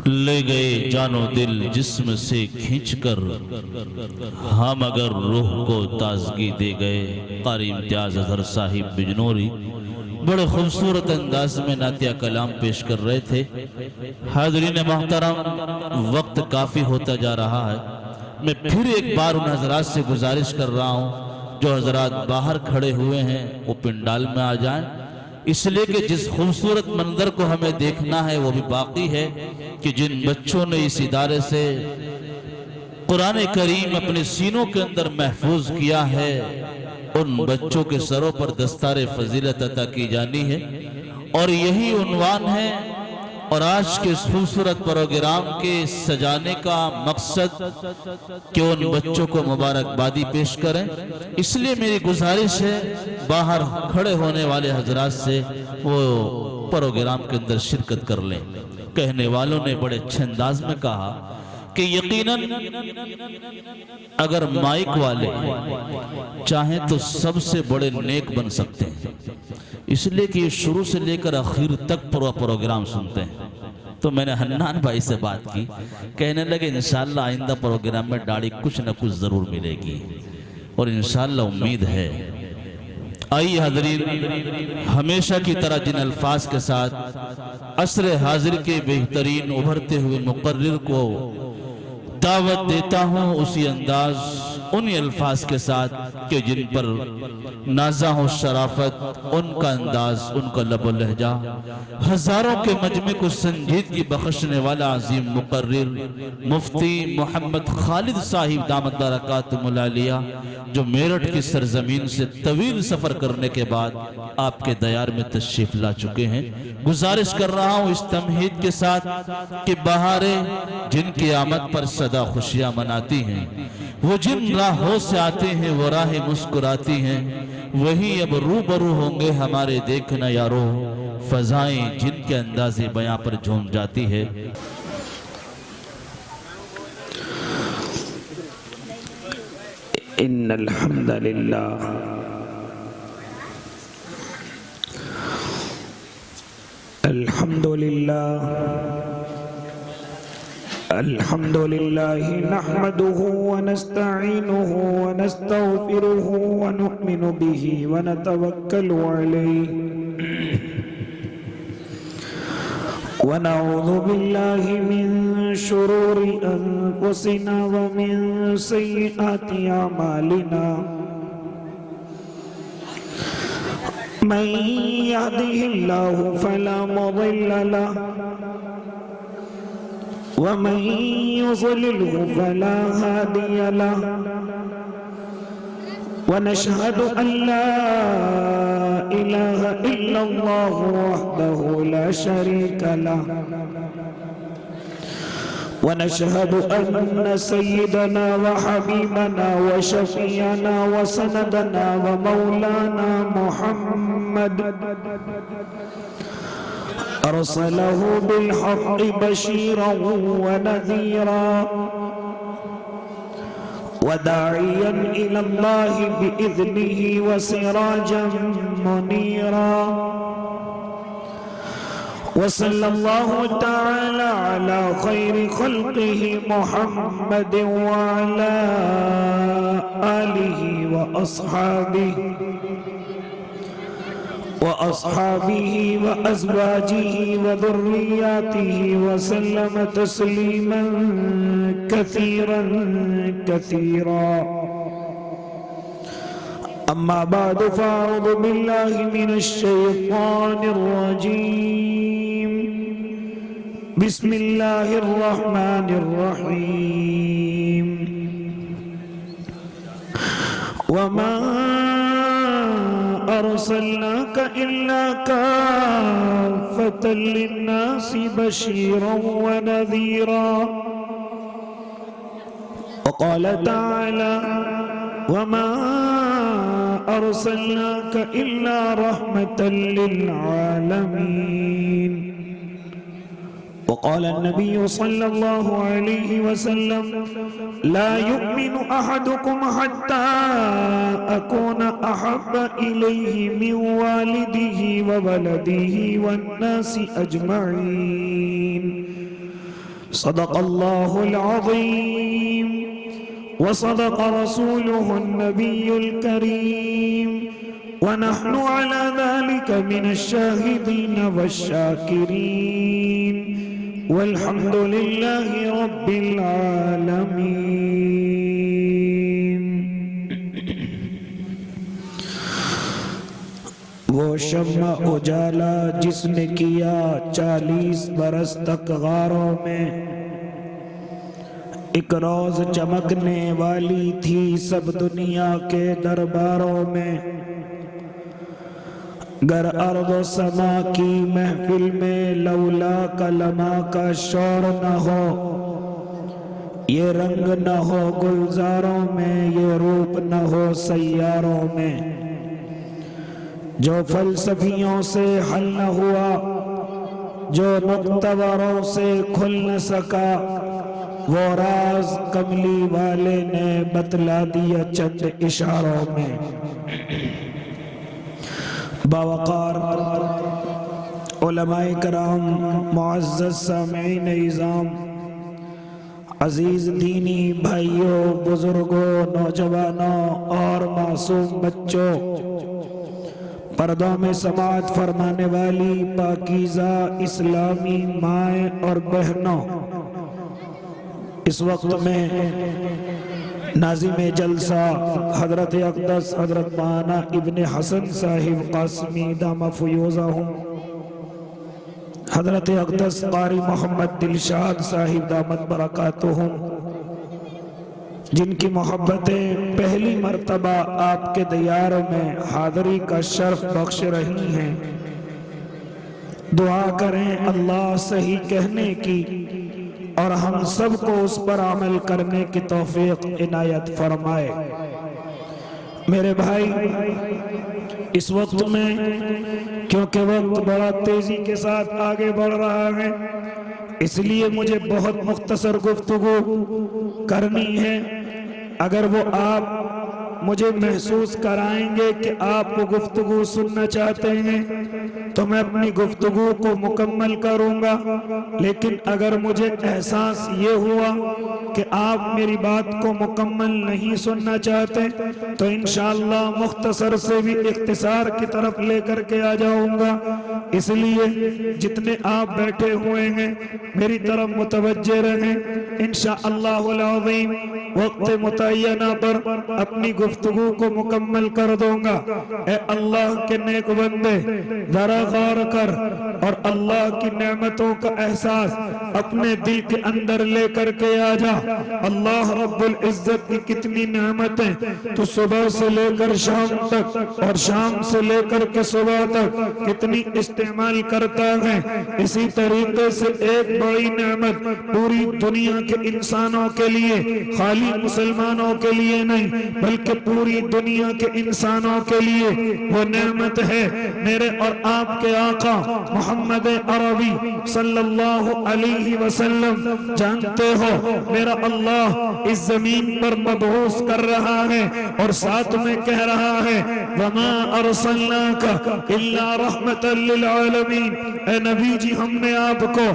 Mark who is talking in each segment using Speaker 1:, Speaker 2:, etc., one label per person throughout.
Speaker 1: لے گئے جان و دل جسم سے کھینچ کر، ہم اگر روح کو تازگی دے گئے۔ قاری امتیاز اظہر صاحب بجنوری بڑے خوبصورت انداز میں نعتیہ کلام پیش کر رہے تھے۔ حاضرین محترم، وقت کافی ہوتا جا رہا ہے۔ میں پھر ایک بار ان حضرات سے گزارش کر رہا ہوں جو حضرات باہر کھڑے ہوئے ہیں وہ پنڈال میں آ جائیں، اس لیے کہ جس خوبصورت منظر کو ہمیں دیکھنا ہے وہ بھی باقی ہے کہ جن بچوں نے اس ادارے سے قرآن کریم اپنے سینوں کے اندر محفوظ کیا ہے، ان بچوں کے سروں پر دستار فضیلت عطا کی جانی ہے، اور یہی عنوان ہے۔ اور آج کے اس خوبصورت پروگرام کے سجانے کا مقصد کہ ان بچوں کو مبارکبادی پیش کریں، اس لیے میری گزارش ہے باہر کھڑے ہونے والے حضرات سے وہ پروگرام کے اندر شرکت کر لیں۔ کہنے والوں نے بڑے اچھے انداز میں کہا کہ یقیناً اگر مائک والے چاہیں تو سب سے بڑے نیک بن سکتے ہیں، اس لیے کہ یہ شروع سے لے کر آخر تک پروگرام سنتے ہیں۔ تو میں نے حنان بھائی سے بات کی، کہنے لگے انشاءاللہ آئندہ پروگرام میں داڑھی کچھ نہ کچھ ضرور ملے گی، اور انشاءاللہ امید ہے۔ آئیے حاضرین، ہمیشہ کی طرح جن الفاظ کے ساتھ عصر حاضر کے بہترین ابھرتے ہوئے مقرر کو دعوت دیتا ہوں، اسی انداز انہی الفاظ کے ساتھ کہ جن پر نازہ و شرافت، ان کا انداز، ان کا لب و لہجہ، ہزاروں کے مجمع کو سنجیدگی بخشنے والا عظیم مقرر مفتی محمد خالد صاحب دامت برکاتہم العالیہ، جو میرٹھ کی سرزمین سے طویل سفر کرنے کے بعد آپ کے دیار میں تشریف لا چکے ہیں۔ گزارش کر رہا ہوں اس تمہید کے ساتھ کہ بہاریں جن کی آمد پر صدا خوشیاں مناتی ہیں، وہ جن راہوں سے آتے ہیں وہ راہیں مسکراتی ہیں، وہی اب روبرو ہوں گے ہمارے دیکھنا یارو، فضائیں جن کے انداز بیاں پر جھوم جاتی ہے۔
Speaker 2: ان الحمد للہ الحمد للہ نحمده ونستعینه ونستغفره ونؤمن به ونتوکل علیہ ونعوذ باللہ من شرور انفسنا ومن سیئات اعمالنا من يهده الله فلا مضل له ومن يضلله فلا هادي له ونشهد أن لا إله إلا الله وحده لا شريك له ونشهد أن سيدنا وحبيبنا وشفيعنا وسندنا ومولانا محمد أرسله بالحق بشيرا ونذيرا وداعيا إلى الله بإذنه وسراجا منيرا وصلى الله تعالى على خير خلقه محمد وعلى آله وأصحابه وأزواجه وذرياته وسلم تسليما كثيرا كثيرا أما بعد فأعوذ بالله من الشيطان الرجيم بسم الله الرحمن الرحيم وما أرسلناك إلا كافة للناس بشيرا ونذيرا وقال تعالى وما أرسلناك إلا رحمة للعالمين وقال النبي صلى الله عليه وسلم لا يؤمن أحدكم حتى أكون أحب إليه من والده وولده والناس أجمعين صدق الله العظيم وصدق رسوله النبي الكريم ونحن على ذلك من الشاهدين والشاكرين والحمد لله رب العالمين۔ وہ شمع اجالا جس نے کیا 40 برس تک غاروں میں، ایک روز چمکنے والی تھی سب دنیا کے درباروں میں۔ گر ارض و سما کی محفل میں لولا کلمہ کا شور نہ ہو، یہ رنگ نہ ہو گلزاروں میں، یہ روپ نہ ہو سیاروں میں۔ جو فلسفیوں سے حل نہ ہوا، جو نقطہوروں سے کھل نہ سکا، وہ راز کملی والے نے بتلا دیا چند اشاروں میں۔ باوقار علماء کرام، معزز سامعین عظام، عزیز دینی بھائیوں، بزرگوں، نوجوانوں اور معصوم بچوں، پردوں میں سماعت فرمانے والی پاکیزہ اسلامی مائیں اور بہنوں، اس وقت میں ناظم جلسہ حضرت اقدس حضرت مولانا ابن حسن صاحب قاسمی دامہ فیوزہم، حضرت اقدس قاری محمد دلشاد صاحب دامت برکاتہم، جن کی محبتیں پہلی مرتبہ آپ کے دیار میں حاضری کا شرف بخش رہی ہیں، دعا کریں اللہ صحیح کہنے کی اور ہم سب کو اس پر عمل کرنے کی توفیق عنایت فرمائے۔ میرے بھائی، اس وقت میں کیونکہ وقت بڑا تیزی کے ساتھ آگے بڑھ رہا ہے، اس لیے مجھے بہت مختصر گفتگو کرنی ہے۔ اگر وہ آپ مجھے محسوس کرائیں گے کہ آپ کو گفتگو سننا چاہتے ہیں تو میں اپنی گفتگو کو مکمل کروں گا، لیکن اگر مجھے احساس یہ ہوا کہ آپ میری بات کو مکمل نہیں سننا چاہتے تو انشاءاللہ مختصر سے بھی اختصار کی طرف لے کر کے آ جاؤں گا۔ اس لیے جتنے آپ بیٹھے ہوئے ہیں میری طرف متوجہ رہیں، انشاءاللہ العظیم وقت متعینہ پر اپنی گفتگو کو مکمل کر دوں گا۔ اے اللہ کے نیک بندے، ذرا غور کر اور اللہ کی نعمتوں کا احساس اپنے دل کے اندر لے کر کے آ جا۔ اللہ رب العزت کی کتنی نعمتیں تو صبح سے لے کر شام تک اور شام سے لے کر کے صبح تک کتنی استعمال کرتا ہے۔ اسی طریقے سے ایک بڑی نعمت پوری دنیا کے انسانوں کے لیے، خالی مسلمانوں کے لیے نہیں بلکہ پوری دنیا کے انسانوں کے لیے وہ نعمت ہے میرے اور آپ کے آقا محمد عربی صلی اللہ علیہ وسلم۔ جانتے ہو میرا اللہ اس زمین پر مبعوث کر رہا ہے اور ساتھ میں کہہ رہا ہے وَمَا أَرْسَلْنَاكَ إِلَّا رَحْمَةً لِلْعَالَمِينَ۔ اے نبی جی، ہم نے آپ کو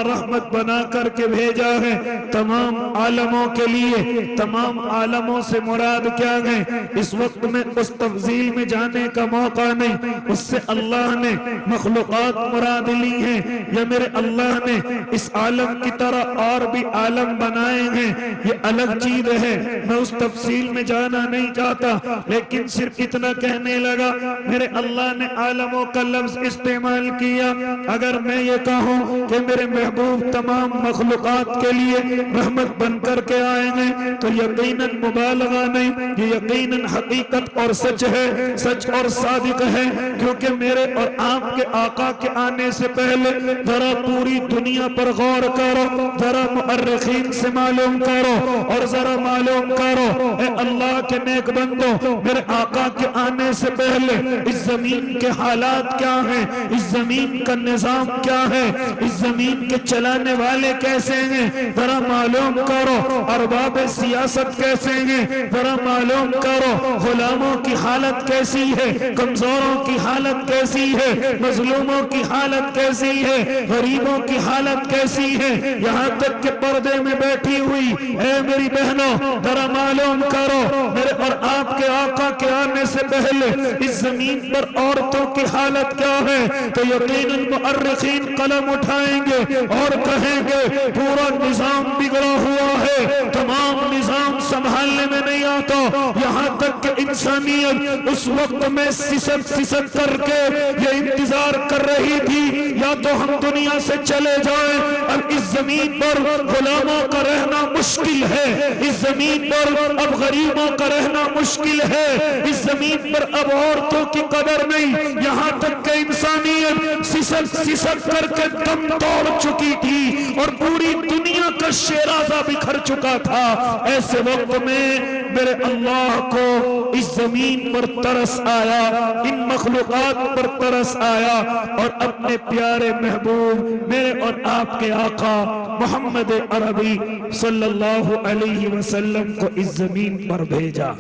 Speaker 2: رحمت بنا کر کے بھیجا ہے تمام عالموں کے لیے۔ تمام عالموں سے مراد کیا ہے؟ اس وقت میں اس تفصیل میں جانے کا موقع نہیں، اس سے اللہ نے مخلوقات مراد لی ہیں یا میرے اللہ نے اس عالم کی طرح اور بھی عالم بنائے ہیں، یہ الگ چیز ہے۔ میں اس تفصیل میں جانا نہیں چاہتا، لیکن صرف اتنا کہنے لگا میرے اللہ نے عالموں کا لفظ استعمال کیا۔ اگر میں یہ کہوں کہ میرے محبوب تمام مخلوقات کے لیے رحمت بن کر کے آئیں گے تو یقیناً مبالغہ نہیں، یہ یقیناً حقیقت اور سچ ہے، سچ اور صادق ہے، کیونکہ میرے اور آپ کے آقا کے آنے سے پہلے ذرا پوری دنیا پر غور کرو، ذرا مؤرخین سے معلوم کرو اور ذرا معلوم کرو اے اللہ کے نیک بندو، میرے آقا کے آنے سے پہلے اس زمین کے حالات کیا ہیں، اس زمین کا نظام کیا ہے، اس زمین کے چلانے والے کیسے ہیں، ذرا معلوم کرو۔ ارباب سیاست کیسے ہیں ذرا معلوم کرو، غلاموں کی حالت کیسی ہے، کمزوروں کی حالت کیسی ہے، مظلوموں کی حالت کیسی ہے، غریبوں کی حالت کیسی ہے، یہاں تک کہ پردے میں بیٹھی ہوئی اے میری بہنوں ذرا معلوم کرو، میرے اور آپ کے آقا کے آنے سے پہلے اس زمین پر عورتوں کی حالت کیا ہے، تو یقیناً مؤرخین قلم اٹھائیں گے اور کہیں گے پورا نظام بگڑا ہوا ہے، تمام نظام سنبھالنے میں نہیں آتا، یہاں تک کہ انسانیت اس وقت میں سسک کر کے یہ انتظار کر رہی تھی یا تو ہم دنیا سے چلے جائیں، اب اس زمین پر غلاموں کا رہنا مشکل ہے، اس زمین پر اب غریبوں کا رہنا مشکل ہے، اس زمین پر اب عورتوں کی قدر نہیں، یہاں تک کہ انسانیت سسک کر کے دم توڑ چکی تھی اور پوری دنیا کا شیرازہ بکھر چکا تھا۔ ایسے وقت میں میرے اللہ کو اس زمین پر ترس آیا، ان مخلوقات پر ترس آیا اور اپنے پیارے محبوب میرے اور آپ کے آقا محمد عربی صلی اللہ علیہ وسلم کو اس زمین پر بھیجا،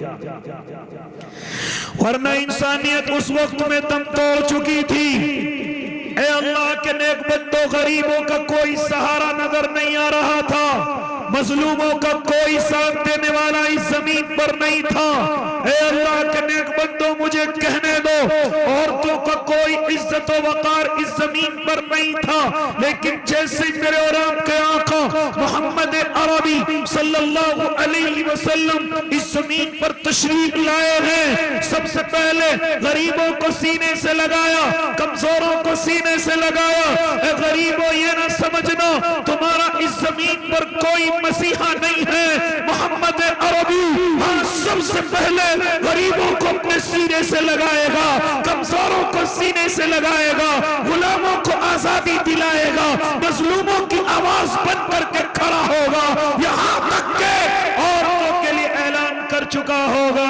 Speaker 2: ورنہ انسانیت اس وقت میں دم توڑ چکی تھی۔ اے اللہ کے نیک بندوں، غریبوں کا کوئی سہارا نظر نہیں آ رہا تھا، مظلوموں کا کوئی ساتھ دینے والا اس زمین پر نہیں تھا۔ اے اللہ کے نیک بندوں مجھے کہنے دو، عورتوں کا کوئی عزت و وقار اس زمین پر نہیں تھا، لیکن جیسے میرے اور آپ کے آقا محمد عربی صلی اللہ علیہ وسلم اس زمین پر تشریف لائے ہیں، سب سے پہلے غریبوں کو سینے سے لگایا، کمزوروں کو سینے سے لگایا۔ اے غریبوں یہ نہ سمجھنا تمہارا اس زمین پر کوئی مسیحا نہیں ہے، محمد عربی ہاں سب سے پہلے غریبوں کو اپنے سینے سے لگائے گا، کمزوروں کو سینے سے لگائے گا، غلاموں کو آزادی دلائے گا، مظلوموں کی آواز بن کر کے کھڑا ہوگا، یہاں تک کہ عورتوں کے لیے اعلان کر چکا ہوگا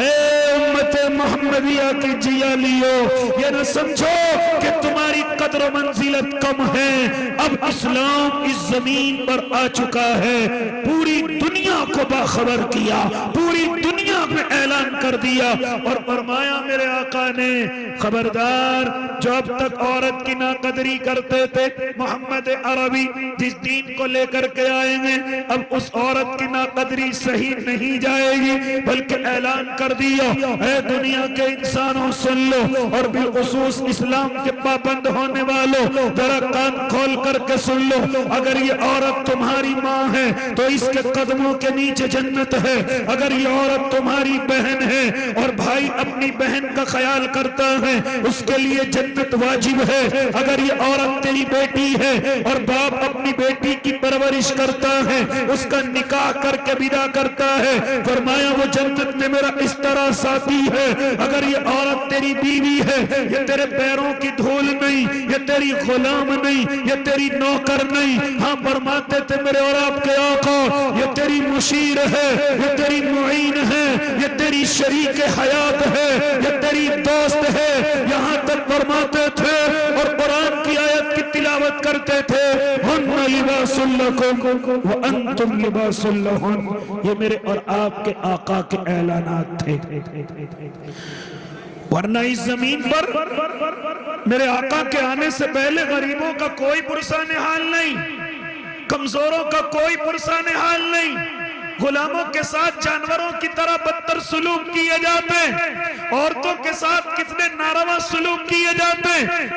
Speaker 2: اے امت محمدیہ کی جیالیو، یہ نہ سمجھو کہ تمہاری قدر و منزلت کم ہے، اب اسلام اس زمین پر آ چکا ہے، پوری دنیا کو باخبر کیا، پوری دنیا میں اعلان کر دیا اور فرمایا میرے آقا نے خبردار جو اب تک عورت کی ناقدری کرتے تھے، محمد عربی جس دین کو لے کر کے آئیں گے اب اس عورت کی ناقدری صحیح نہیں جائے گی، بلکہ اعلان کر دیا اے دنیا کے انسانوں سن لو اور بالخصوص اسلام کے پابند ہونے والوں ذرا کان کھول کر کے سن لو، اگر یہ عورت تمہاری ماں ہے تو اس کے قدموں کے نیچے جنت ہے، اگر یہ عورت تمہاری بہن ہے اور بھائی اپنی بہن کا خیال کرتا ہے اس کے لیے جنت واجب ہے، اگر یہ عورت تیری بیٹی ہے اور باپ اپنی بیٹی کی پرورش کرتا ہے اس کا نکاح کر کے ودا کرتا ہے، فرمایا وہ جنت میں میرا اس طرح ساتھی ہے، اگر یہ عورت تیری بیوی ہے یہ تیرے پیروں کی دھول نہیں، یہ تیری غلام نہیں، یہ تیری نوکر نہیں، ہاں فرماتے تھے میرے اور آپ کے آقا یہ تیری مشیر ہے، یہ تیری معین ہے، یہ تیری شریک حیات ہے، یہ تیری دوست ہے، یہاں تک فرماتے تھے اور قرآن کی آیت کی تلاوت کرتے تھے ہن لباس لکم وانتم لباس لہن، یہ میرے اور آپ کے آقا کے اعلانات تھے، ورنہ اس زمین پر میرے آقا کے آنے سے پہلے غریبوں کا کوئی پرسان حال نہیں، کمزوروں کا کوئی پرسان حال نہیں، غلاموں کے ساتھ جانوروں کی طرح بدتر سلوک کیے جاتے، عورتوں کے ساتھ کتنے ناروا سلوک کیے جاتے،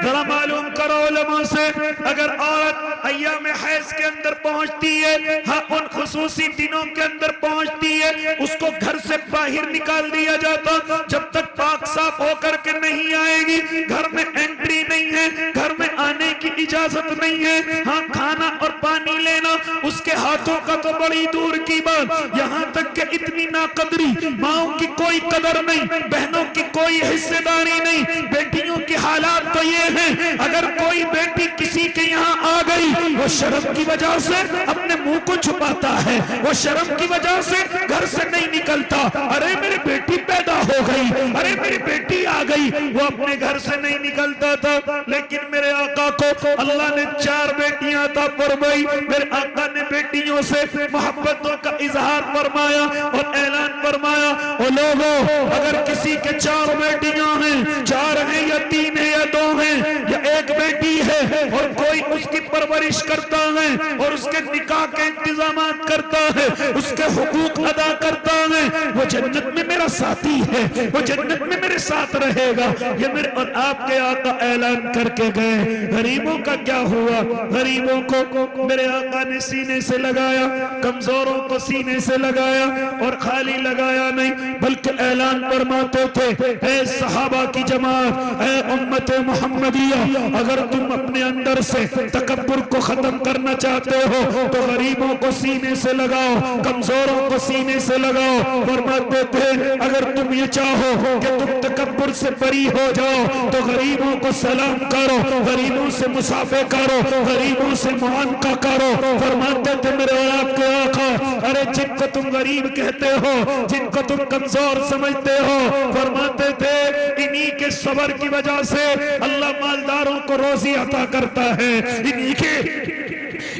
Speaker 2: ذرا معلوم کرو علماء سے، اگر عورت ایام حیض کے اندر پہنچتی ہے، ہاں ان خصوصی دنوں کے اندر پہنچتی ہے، اس کو گھر سے باہر نکال دیا جاتا، جب تک پاک صاف ہو کر کے نہیں آئے گی گھر میں انٹری نہیں ہے، گھر میں آنے کی اجازت نہیں ہے، ہاں کھانا اور پانی لینا اس کے ہاتھوں کا تو بڑی دور کی بات، یہاں تک کہ اتنی ناقدری، ماؤں کی کوئی قدر نہیں، بہنوں کی کوئی حصہ داری نہیں، بیٹیوں کے حالات تو یہ ہیں اگر کوئی بیٹی کسی کے یہاں آ گئی وہ شرم کی وجہ سے اپنے منہ کو چھپاتا ہے، وہ شرم کی وجہ سے گھر سے نہیں نکلتا، ارے میری بیٹی پیدا ہو گئی، ارے میری بیٹی آ گئی، وہ اپنے گھر سے نہیں نکلتا تھا۔ لیکن میرے آقا کو اللہ نے 4 بیٹیاں عطا فرمائی، میرے آقا نے بیٹیوں سے محبتوں کا اظہار فرمایا اور اعلان فرمایا، او لوگوں اگر کسی کے 4 بیٹیاں ہیں، 4 ہیں یا 3 ہیں یا 2 ہیں یا 1 بیٹی ہے اور کوئی اس کی پرورش کرتا ہے اور اس کے نکاح کے انتظامات کرتا ہے، اس کے حقوق ادا کرتا ہے، وہ جنت میں میرا ساتھی ہے، وہ جنت میں میرے ساتھ رہے گا۔ یہ میرے اور آپ کے آقا اعلان کر کے گئے۔ غریبوں کا کیا ہوا؟ غریبوں کو میرے آقا نے سینے سے لگایا، کمزوروں کو سینے سے لگایا، اور خالی لگایا نہیں بلکہ اعلان فرماتے تھے، اے صحابہ کی جماعت، اے امت محمدیہ، اگر تم اپنے اندر سے تکبر کو ختم کرنا چاہتے ہو تو غریبوں کو سینے سے لگاؤ، کمزوروں کو سینے سے لگاؤ۔ فرماتے تھے اگر تم یہ چاہو کہ تم تکبر سے بری ہو جاؤ تو غریبوں کو سلام کرو، غریبوں سے مصافحہ کرو، غریبوں سے معانقہ کرو۔ فرماتے تھے میرے اور آپ کے آقا، ارے جن کو تم غریب کہتے ہو، جن کو تم کمزور سمجھتے ہو، فرماتے تھے انہی کے صبر کی وجہ سے اللہ مالداروں کو روزی عطا کرتا ہے،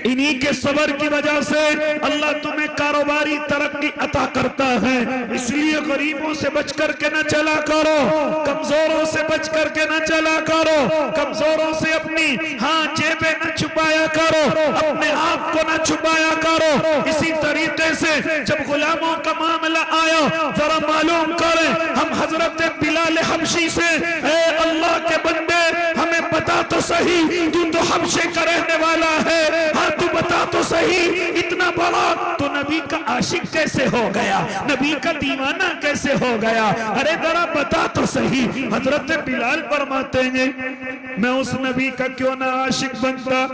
Speaker 2: انہی کے صبر کی وجہ سے اللہ تمہیں کاروباری ترقی عطا کرتا ہے۔ اس لیے غریبوں سے بچ کر کے نہ چلا کرو، کمزوروں سے بچ کر کے نہ چلا کرو، کمزوروں سے اپنی جیبیں نہ چھپایا کرو، اپنے آپ کو نہ چھپایا کرو۔ اسی طریقے سے جب غلاموں کا معاملہ آیا، ذرا معلوم کریں ہم حضرت بلال حبشی سے، اے اللہ کے بندے ہمیں بتا تو صحیح تو حبشے کا رہنے والا ہے، ہاں تو بتا تو صحیح اتنا بڑا تو نبی کا عاشق کیسے ہو گیا، نبی کا دیوانہ کیسے ہو گیا، ارے ذرا بتا تو صحیح۔ حضرت بلال فرماتے ہیں میں اس نبی کا کیوں نہ عاشق بنتا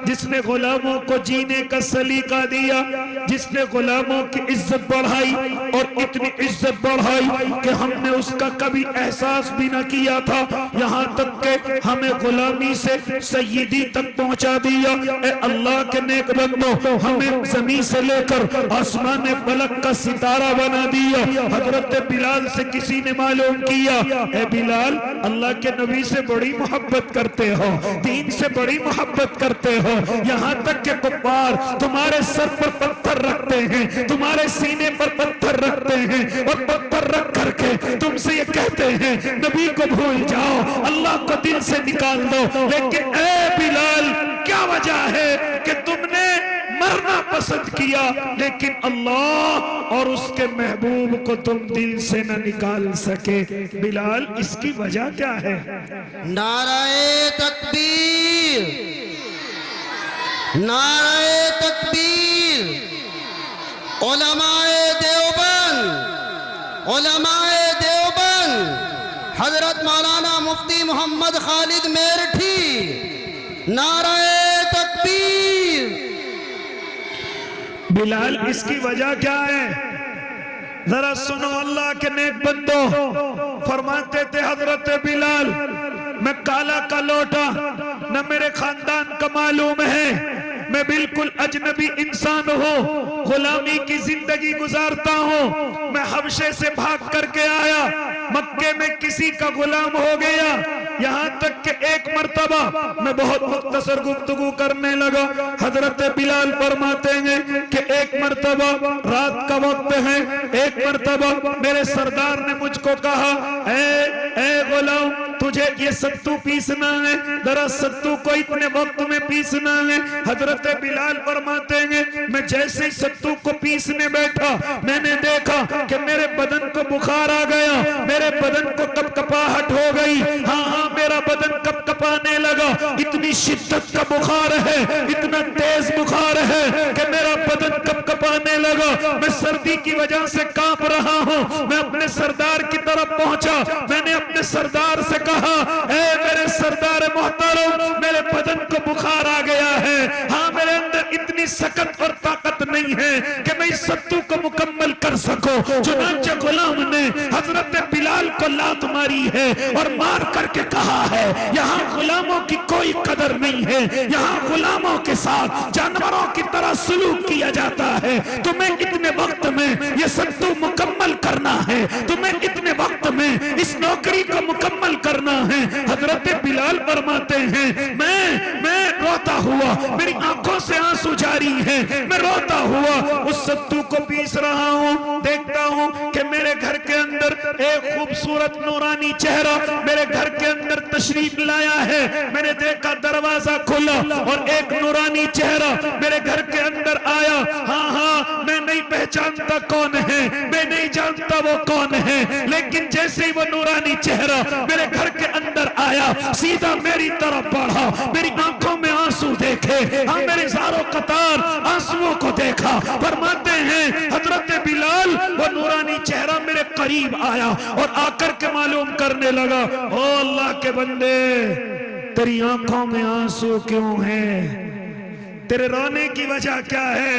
Speaker 2: جس نے غلاموں کو جینے کا سلیقہ دیا، جس نے غلاموں کی عزت بڑھائی اور اتنی عزت بڑھائی کہ ہم نے اس کا کبھی احساس بھی نہ کیا تھا، یہاں تک کہ ہمیں غلامی سے سیدی تک پہنچا دیا۔ اے اللہ کے نیک بندو، ہمیں زمین سے لے کر آسمان فلک کا ستارہ بنا دیا۔ حضرت بلال سے کسی نے معلوم کیا، اے بلال اللہ کے نبی سے بڑی محبت کرتے ہو، دین سے بڑی محبت کرتے ہو، یہاں تک کہ کفار تمہارے سر پر پتھر رکھتے ہیں، تمہارے سینے پر پتھر رکھتے ہیں، اور پتھر رکھ کر کے تم سے یہ کہتے ہیں نبی کو بھول جاؤ، اللہ کو دل سے نکال دو۔ لیکن اے بلال کیا وجہ ہے کہ تم نے مرنا پسند کیا لیکن اللہ اور اس کے محبوب کو تم دل سے نہ نکال سکے؟ بلال اس کی وجہ کیا ہے؟
Speaker 3: نعرہ تکبیر، نعرہ تکبیر، علماء دیوبند، علماء دیوبند، حضرت مولانا مفتی محمد خالد میرٹھی، نعرہ تکبیر۔
Speaker 2: بلال اس کی وجہ کیا ہے؟ ذرا سنو اللہ کے نیک بندو، فرماتے تھے حضرت بلال میں کالا کا لوٹا نہ میرے خاندان کا معلوم ہے، میں بالکل اجنبی انسان ہوں، غلامی کی زندگی گزارتا ہوں، میں حبشے سے بھاگ کر کے آیا، مکے میں کسی کا غلام ہو گیا، یہاں تک کہ ایک مرتبہ میں بہت مختصر گفتگو کرنے لگا۔ حضرت بلال فرماتے ہیں کہ ایک مرتبہ رات کا وقت ہے، ایک مرتبہ میرے سردار نے مجھ کو کہا اے غلام تجھے یہ ستو پیسنا ہے، ذرا ستو کو اتنے وقت میں پیسنا ہے۔ حضرت بلال فرماتے ہیں میں جیسے ستو کو پیسنے بیٹھا میں نے دیکھا کہ میرے بدن کو بخار آ گیا، میرے بدن کو کپکپاہٹ ہو گئی، ہاں میرا بدن کپکپانے لگا، اتنی شدت کا بخار ہے، اتنا تیز بخار ہے کہ میرا بدن کپکپانے لگا، میں سردی کی وجہ سے کانپ رہا ہوں۔ میں اپنے سردار کی طرف پہنچا، میں نے اپنے سردار سے کہا اے میرے سردار محترم میرے بدن کو بخار آ گیا ہے، ہاں میرے اندر اتنی سکت اور طاقت نہیں ہے کہ میں اس ستو کو مکمل کر سکوں۔ چنانچہ غلام نے حضرت بلال کو لات ماری ہے اور مار کر کے کہا ہے یہاں غلاموں کی کوئی قدر نہیں ہے، یہاں غلاموں کے ساتھ جانوروں کی طرح سلوک کیا جاتا ہے۔ تمہیں اتنے وقت میں یہ ستو مکمل کرنا ہے، تمہیں اتنے وقت میں اس نوکری کو مکمل کرنا ہے۔ حضرت بلال فرماتے ہیں میں روتا ہوا، میری آنکھوں سے آنسو جاری ہے، میں روتا ہوا اس ستو کو پیس رہا ہوں، دیکھتا ہوں کہ میرے گھر کے اندر ایک خوبصورت نورانی چہرہ میرے گھر کے اندر تشریف لایا ہے۔ میں نے دیکھا دروازہ کھلا اور ایک نورانی چہرہ میرے گھر کے اندر آیا۔ ہاں میں نہیں پہچانتا کون ہے، میں نہیں جانتا وہ کون ہے، لیکن جیسے ہی وہ نورانی چہرہ میرے گھر کے اندر آیا سیدھا میری طرف بڑھا، میری آنکھوں میں آنسو دیکھے، ہاں میرے زاروں قطار آنسووں کو دیکھا۔ فرماتے ہیں حضرت بلال وہ نورانی چہرہ میرے قریب آیا اور آ کر کے معلوم کرنے لگا او اللہ کے بندے تیری آنکھوں میں آنسو کیوں ہیں، تیرے رونے کی وجہ کیا ہے؟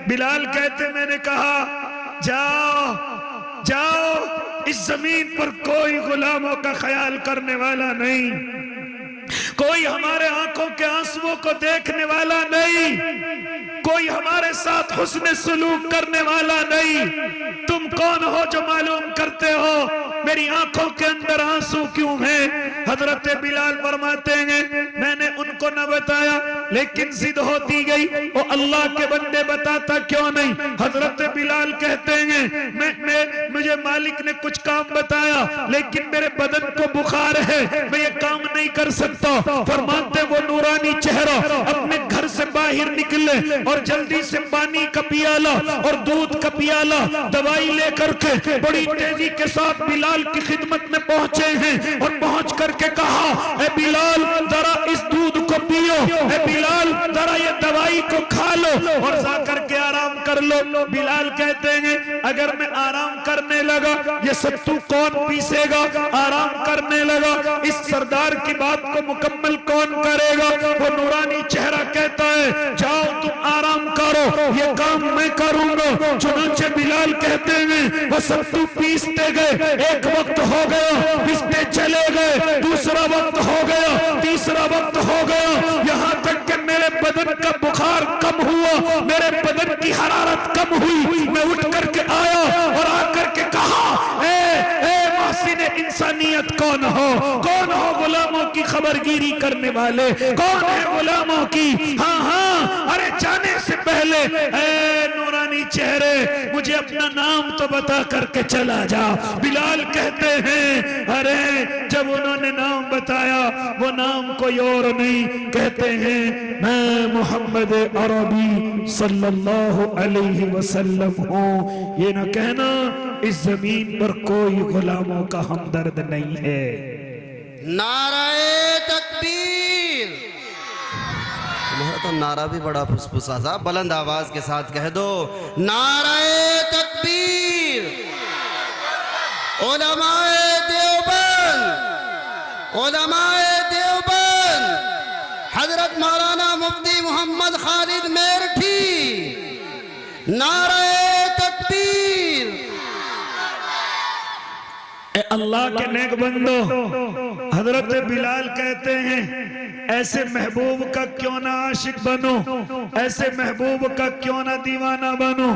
Speaker 2: بلال کہتے میں نے کہا جاؤ اس زمین پر کوئی غلاموں کا خیال کرنے والا نہیں، کوئی ہمارے آنکھوں کے آنسووں کو دیکھنے والا نہیں، کوئی ہمارے ساتھ حسن سلوک کرنے والا نہیں۔ تم کون ہو جو معلوم کرتے ہو میری آنکھوں کے اندر آنسو کیوں ہیں؟ حضرت بلال فرماتے ہیں میں نے ان کو نہ بتایا لیکن ضد ہوتی گئی او اللہ کے بندے بتاتا کیوں نہیں؟ حضرت بلال کہتے ہیں مجھے مالک نے کچھ کام بتایا لیکن میرے بدن کو بخار ہے، میں یہ کام نہیں کر سکتا۔ فرماتے وہ نورانی چہرہ اپنے گھر سے باہر نکلے اور جلدی سے پانی کا پیالہ اور دودھ کا پیالہ دوائی لے کر کے بڑی تیزی کے ساتھ بلال کی خدمت میں پہنچے ہیں اور پہنچ کر کے کہا اے بلال ذرا اس دودھ کو پیو، اے بلال ذرا یہ دوائی کو کھا لو اور جا کر کے آرام کر لو۔ بلال کہتے ہیں اگر میں آرام کرنے لگا یہ ستو کون پیسے گا؟ آرام کرنے لگا اس سردار کی بات کو مکمل کون کرے گا؟ وہ نورانی چہرہ کہتا ہے جاؤ تم آرام کرو یہ کام میں کروں گا۔ چنانچہ بلال کہتے ہیں وہ ستو پیستے گئے، ایک وقت ہو گیا پیستے چلے گئے، دوسرا وقت ہو گیا، تیسرا وقت ہو گیا، یہاں تک کہ میرے بدن کا بخار کم ہوا، میرے بدن کی حرارت کم ہوئی۔ میں اٹھ کر کے آیا اور آ کر کے کہا اے محسن انسانیت کون ہو غلاموں کی خبرگیری کرنے والے، کون ہے غلاموں کی؟ ہاں ارے جانے سے پہلے اے نورانی چہرے مجھے اپنا نام تو بتا کر کے چلا جا۔ بلال کہتے ہیں ارے جب انہوں نے نام بتایا وہ نام کوئی اور نہیں، کہتے ہیں میں محمد عربی صلی اللہ علیہ وسلم ہوں۔ یہ نہ کہنا اس زمین پر کوئی غلاموں کا ہمدرد نہیں ہے۔
Speaker 3: نعرہ تکبیر! تمہارا تو نعرہ بھی بڑا پھسپھسا تھا، بلند آواز کے ساتھ کہہ دو نعرہ تکبیر! علماء دیوبند حضرت مولانا مفتی محمد خالد میرٹھی، نعرہ تکبیر!
Speaker 2: اے اللہ کے نیک بندو، حضرت بلال کہتے ہیں ایسے محبوب کا کیوں نہ عاشق بنو، ایسے محبوب کا کیوں نہ دیوانہ بنو،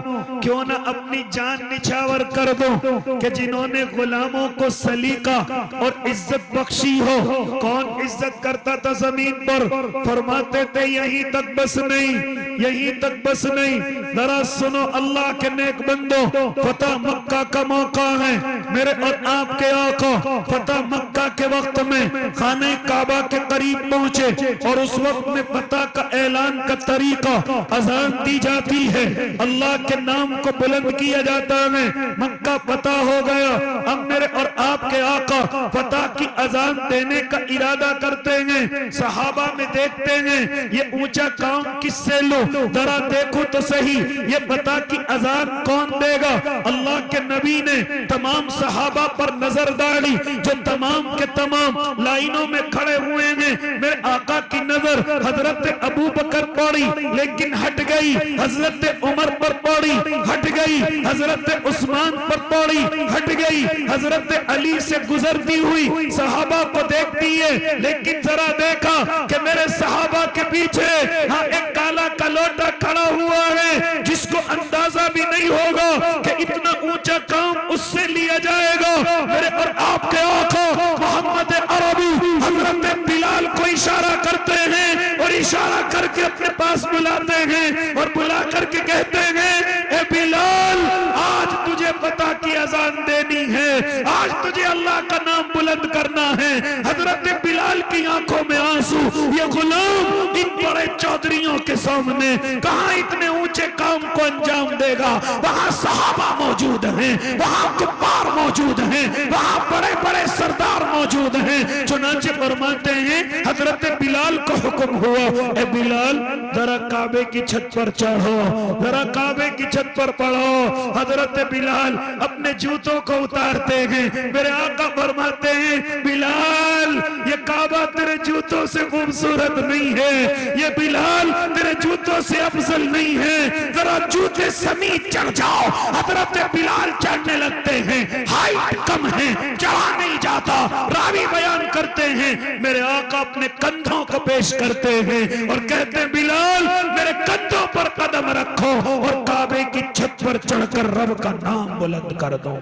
Speaker 2: کیوں نہ اپنی جان نچھاور کر دو کہ جنہوں نے غلاموں کو سلیقہ اور عزت بخشی ہو۔ کون عزت کرتا تھا زمین پر؟ فرماتے تھے یہیں تک بس نہیں، ذرا سنو اللہ کے نیک بندو، فتح مکہ کا موقع ہے، میرے اور آپ کے آقا فتح مکہ کے وقت میں خانہ کعبہ کے قریب پہنچے اور اس وقت میں فتح کا اعلان کا طریقہ اذان دی جاتی ہے، اللہ کے نام کو بلند کیا جاتا ہے، مکہ فتح ہو گیا۔ اب میرے اور آپ کے آقا فتح کی اذان دینے کا ارادہ کرتے ہیں، صحابہ میں دیکھتے ہیں یہ اونچا کام کس سے لو، ذرا دیکھو تو صحیح یہ فتح کی اذان کون دے گا؟ اللہ کے نبی نے تمام صحابہ پر نظر ڈالی جو تمام کے تمام لائنوں میں کھڑے ہوئے ہیں، میرے آقا کی نظر حضرت ابو بکر پڑی لیکن ہٹ گئی، حضرت عمر پر پڑی ہٹ گئی، حضرت عثمان پر پڑی ہٹ گئی، حضرت علی سے گزرتی ہوئی صحابہ کو دیکھتی ہے، لیکن ذرا دیکھا کہ میرے صحابہ کے پیچھے ہاں ایک کالا کلوٹا کھڑا ہوا ہے جس کو اندازہ بھی نہیں ہوگا کہ اتنا اونچا کام اس سے لیا جائے گا۔ میرے اور آپ کے آقا محمد عربی حضرت بلال کو اشارہ کرتے ہیں اور اشارہ کر کے اپنے پاس بلاتے ہیں اور بلا کر کے کہتے ہیں اے بلال آج تجھے پتہ کی اذان دینی ہے، آج تجھے اللہ کا نام بلند کرنا ہے۔ حضرت بلال کی آنکھوں میں آنسو، یہ غلام ان بڑے چودھریوں کے سامنے کہاں اتنے اونچے کام کو انجام دے گا؟ وہاں صحابہ موجود ہیں، وہاں کفار موجود ہیں، وہاں بڑے بڑے سردار موجود ہیں۔ چنانچہ فرماتے ہیں حضرت بلال کو حکم ہوا اے بلال ذرا کعبے کی چھت پر چڑھو، ذرا کعبے کی چھت پر پڑھو۔ حضرت بلال اپنے جوتوں کو اتارتے ہیں، میرے آقا فرماتے ہیں بلال یہ کعبہ تیرے جوتوں سے خوبصورت نہیں ہے، یہ بلال تیرے جوتوں سے افضل نہیں ہے، ذرا جوتے سمیت چڑھ جاؤ۔ حضرت بلال چڑھنے لگتے ہیں، ہائٹ کم ہے چڑھا نہیں جاتا۔ راوی بیان کرتے ہیں میرے آقا اپنے کندھوں کو پیش کرتے ہیں اور کہتے ہیں بلال میرے کندھوں پر قدم رکھو اور کعبے کی چھت پر چڑھ کر رب کا نام بلند کر دو،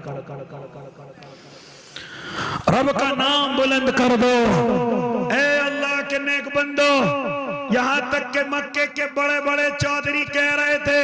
Speaker 2: رب کا نام بلند کر دو۔ اے اللہ کے نیک بندو، یہاں تک کہ مکے کے بڑے بڑے چودھری کہہ رہے تھے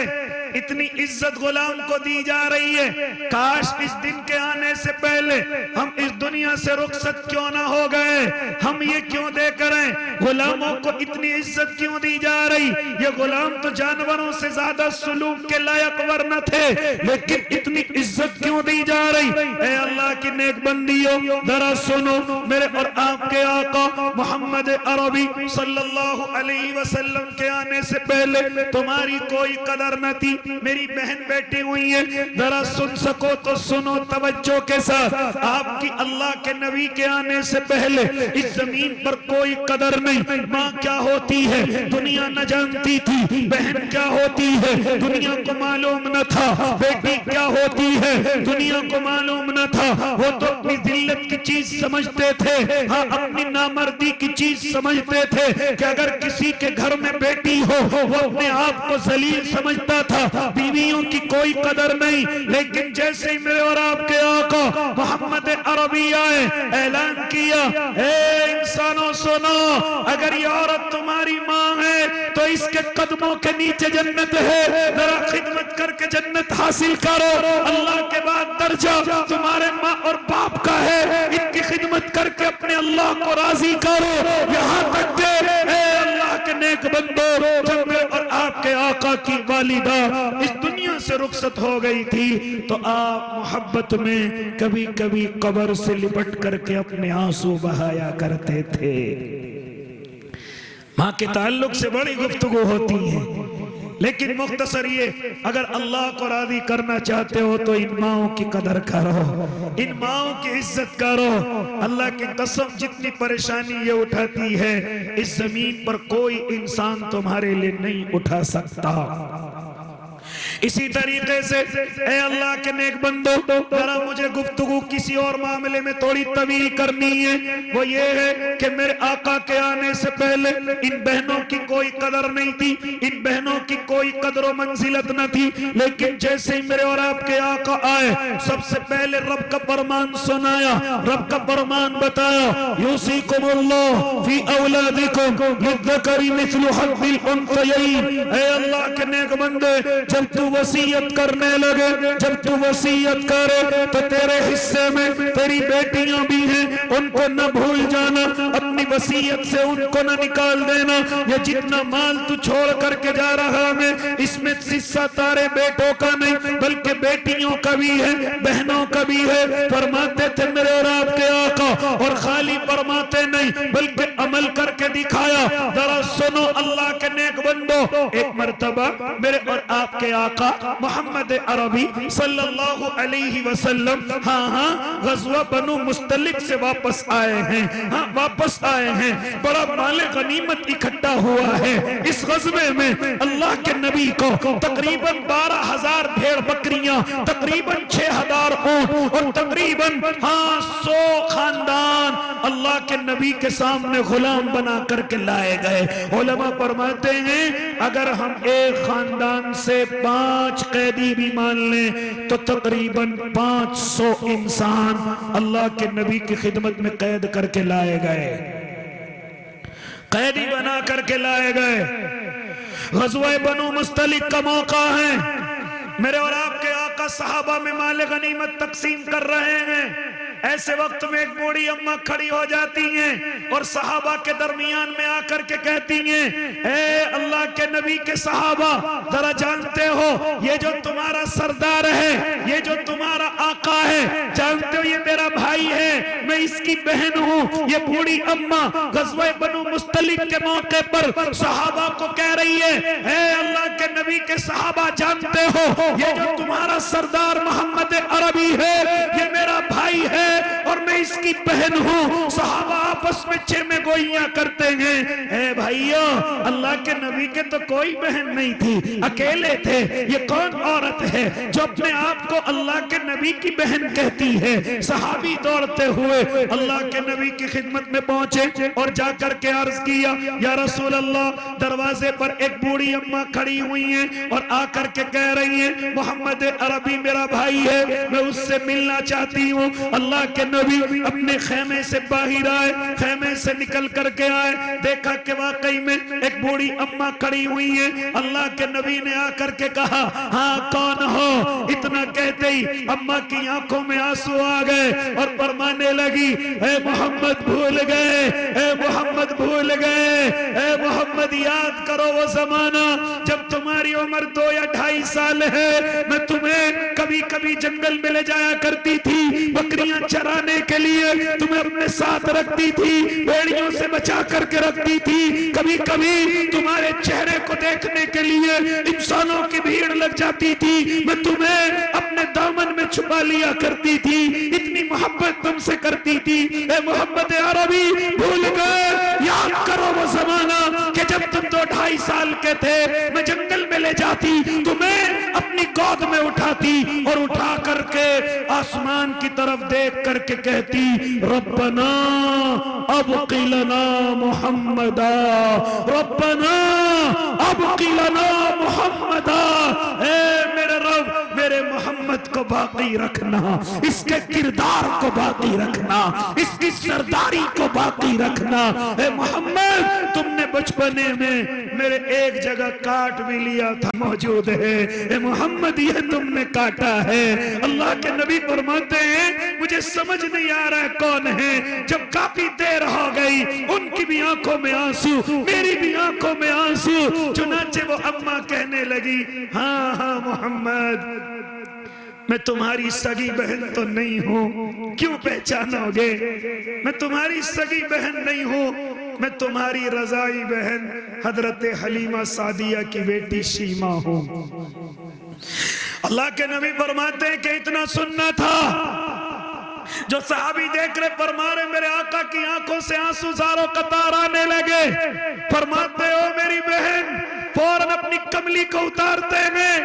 Speaker 2: اتنی عزت غلام کو دی جا رہی ہے، کاش اس دن کے آنے سے پہلے ہم اس دنیا سے رخصت کیوں نہ ہو گئے، ہم یہ کیوں دے کریں؟ غلاموں کو اتنی عزت کیوں دی جا رہی؟ یہ غلام تو جانوروں سے زیادہ سلوک کے لائق ورنہ تھے، لیکن اتنی عزت کیوں دی جا رہی؟ اے اللہ کی نیک بندیوں ذرا سنو، میرے اور آپ کے آقا محمد عربی صلی اللہ علیہ وسلم کے آنے سے پہلے تمہاری کوئی قدر نہ تھی۔ میری بہن بیٹھی ہوئی ہے، ذرا سن سکو تو سنو توجہ کے ساتھ۔ آپ کی اللہ کے نبی کے آنے سے پہلے اس زمین پر کوئی قدر نہیں۔ ماں کیا ہوتی ہے دنیا نہ جانتی تھی، بہن کیا ہوتی ہے دنیا کو معلوم نہ تھا، بیٹی کیا ہوتی ہے دنیا کو معلوم نہ تھا۔ وہ تو اپنی ذلت کی چیز سمجھتے تھے، ہاں اپنی نامردی کی چیز سمجھتے تھے کہ اگر کسی کے گھر میں بیٹی ہو وہ اپنے آپ کو ذلیل سمجھتا تھا، بیویوں کی کوئی قدر نہیں۔ لیکن جیسے ہی میرے اور آپ کے آقا محمد عربی آئے، اعلان کیا اے انسانوں سنو، اگر یہ عورت تمہاری ماں ہے تو اس کے قدموں کے نیچے جنت ہے، ذرا خدمت کر کے جنت حاصل کرو۔ اللہ کے بعد درجہ تمہارے ماں اور باپ کا ہے، ان کی خدمت کر کے اپنے اللہ کو راضی کرو۔ یہاں تک کہ اے اللہ کے نیک بندو، جب میرے اور آپ کے آقا کی والدہ اس دنیا سے رخصت ہو گئی تھی تو آپ محبت میں کبھی کبھی قبر سے لپٹ کر کے اپنے آنسو بہایا کرتے تھے۔ ماں کے تعلق سے بڑی گفتگو ہوتی ہے، لیکن مختصر یہ اگر اللہ کو راضی کرنا چاہتے ہو تو ان ماؤں کی قدر کرو، ان ماؤں کی عزت کرو۔ اللہ کی قسم جتنی پریشانی یہ اٹھاتی ہے اس زمین پر کوئی انسان تمہارے لیے نہیں اٹھا سکتا۔ اسی طریقے سے اے اللہ کے نیک بندو، ذرا مجھے گفتگو کسی اور معاملے میں تھوڑی طویل کرنی ہے، وہ یہ ہے کہ میرے آقا کے آنے سے پہلے ان بہنوں کی کوئی قدر نہیں تھی، ان بہنوں کی کوئی قدر و منزلت نہ تھی، لیکن جیسے ہی میرے اور آپ کے آقا آئے سب سے پہلے رب کا فرمان سنایا، رب کا فرمان بتایا، یوصیکم اللہ فی اولادکم للذکر مثل حظ الانثیین۔ اے اللہ کے نیک بندے، جب تو وصیت کرنے لگے، جب تو وصیت کرے تو تیرے حصے میں تیری بیٹیاں بھی ہیں، ان کو نہ بھول جانا، اپنی وصیت سے ان کو نہ نکال دینا۔ یہ جتنا مال تو چھوڑ کر کے جا رہا ہے اس میں حصہ تارے بیٹوں کا نہیں بلکہ بیٹیوں کا بھی ہے، بہنوں کا بھی ہے۔ فرماتے تھے میرے اور آپ کے آقا، اور خالی فرماتے نہیں بلکہ عمل کر کے دکھایا۔ ذرا سنو اللہ کے نیک بندو، ایک مرتبہ میرے اور آپ کے آقا آقا محمد عربی صلی اللہ علیہ وسلم غزوہ بنو مستلق سے واپس آئے ہیں بڑا مال غنیمت اکٹھا ہوا ہے. اس غزوے میں اللہ کے نبی کو تقریباً 12,000 بھیڑ بکریاں، تقریباً 6,000 اونٹ اور تقریباً 100 خاندان اللہ کے نبی کے سامنے غلام بنا کر کے لائے گئے. علماء فرماتے ہیں اگر ہم ایک خاندان سے 5 قیدی بھی مان لیں تو تقریباً 500 انسان اللہ کے نبی کی خدمت میں قید کر کے لائے گئے، قیدی بنا کر کے لائے گئے. غزوہ بنو مستلق کا موقع ہے. میرے اور آپ کے آقا صحابہ میں مال غنیمت تقسیم کر رہے ہیں. ایسے وقت میں ایک بوڑھی اماں کھڑی ہو جاتی ہیں اور صحابہ کے درمیان میں آ کر کے کہتی ہیں اے اللہ کے نبی کے صحابہ، ذرا جانتے ہو یہ جو تمہارا سردار ہے، یہ جو تمہارا آقا ہے، جانتے ہو یہ میرا بھائی ہے، میں اس کی بہن ہوں. یہ بوڑھی اماں غزوہ بنو مستلق کے موقع پر صحابہ کو کہہ رہی ہے اے اللہ کے نبی کے صحابہ، جانتے ہو یہ جو تمہارا سردار محمد عربی ہے یہ میرا بھائی ہے اور میں اس کی بہن ہوں. صحابہ آپس میں چیمے گوئیاں کرتے ہیں اے بھائیو، اللہ کے نبی کے تو کوئی بہن نہیں تھی، اکیلے تھے. یہ کون عورت ہے جو اپنے آپ کو اللہ کے نبی کی بہن کہتی ہے؟ صحابی دوڑتے ہوئے اللہ کے نبی کی خدمت میں پہنچے اور جا کر کے عرض کیا یا رسول اللہ، دروازے پر ایک بوڑھی اماں کھڑی ہوئی ہیں اور آ کر کے کہہ رہی ہیں محمد عربی میرا بھائی ہے، میں اس سے ملنا چاہتی ہوں. اللہ کے نبی اپنے خیمے سے باہر آئے، خیمے سے نکل کر کے آئے، دیکھا کہ واقعی میں ایک بوڑھی اماں کھڑی ہوئی ہیں. اللہ کے نبی نے آ کر کے کہا ہاں کون ہو؟ اتنا کہتے ہی اماں کی آنکھوں میں آنسو آ گئے اور فرمانے لگی اے محمد بھول گئے، اے محمد بھول گئے، اے محمد یاد کرو وہ زمانہ جب تمہاری عمر 2 یا 2.5 سال ہے، میں تمہیں کبھی کبھی جنگل میں لے جایا کرتی تھی، بکریاں چرانے کے لیے تمہیں اپنے ساتھ رکھتی تھی، بھیڑیوں سے بچا کر کے رکھتی تھی، کبھی کبھی تمہارے چہرے کو دیکھنے کے لیے انسانوں کی بھیڑ لگ جاتی تھی، میں تمہیں اپنے دامن میں چھپا لیا کرتی تھی، اتنی محبت تم سے کرتی تھی. اے محمد عربی بھول گئے؟ یاد کرو وہ زمانہ کہ جب تم 2-2.5 سال کے تھے، میں جنگل میں لے جاتی، تمہیں اپنی گود میں اٹھاتی اور اٹھا کر کے آسمان کی طرف دیکھ کر کے کہتی ربنا ابقی لنا محمدا، ربنا ابقی لنا محمدا. اے میرے رب، میرے محمد کو باقی رکھنا، اس کے کردار کو باقی رکھنا، اس کی سرداری کو باقی رکھنا. اے محمد، تم نے بچپنے میں میرے ایک جگہ کاٹ بھی لیا تھا، موجود ہے. اے محمد یہ تم نے کاٹا ہے. اللہ کے نبی فرماتے ہیں مجھے سمجھ نہیں آ رہا ہے کون ہے. جب کافی دیر ہو گئی، ان کی بھی آنکھوں میں آنسو، میری بھی آنکھوں میں آنسو. چنانچہ وہ اماں کہنے لگی ہاں ہاں محمد، میں تمہاری سگی بہن تو نہیں ہوں، کیوں پہچانو گے؟ میں تمہاری سگی بہن نہیں ہوں، میں تمہاری رضائی بہن حضرت حلیمہ سعدیہ کی بیٹی شیمہ ہوں. اللہ کے نبی فرماتے ہیں کہ اتنا سننا تھا. جو صحابی دیکھ رہے فرما رہے میرے آقا کی آنکھوں سے آنسو زاروں قطار آنے لگے. فرماتے ہو میری بہن، فوراً اپنی کملی کو اتارتے ہیں.